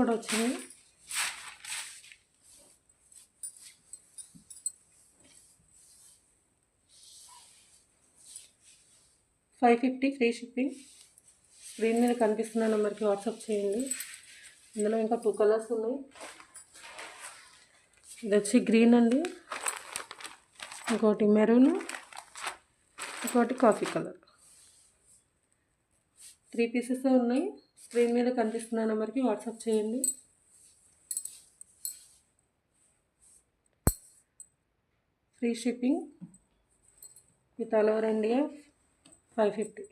కూడా వచ్చింది. $550 free shipping. Screen మీద కనిపిస్తున్న నెంబర్కి వాట్సాప్ చేయండి. ఇందులో ఇంకా 2 కలర్స్ ఉన్నాయి. ఇది వచ్చి గ్రీన్ అండి, ఇంకోటి మెరూన్, ఇంకోటి కాఫీ కలర్. 3 పీసెస్ ఉన్నాయి. స్క్రీన్ మీద కనిపిస్తున్న నెంబర్కి వాట్సాప్ చేయండి. Free shipping with all over India. $550.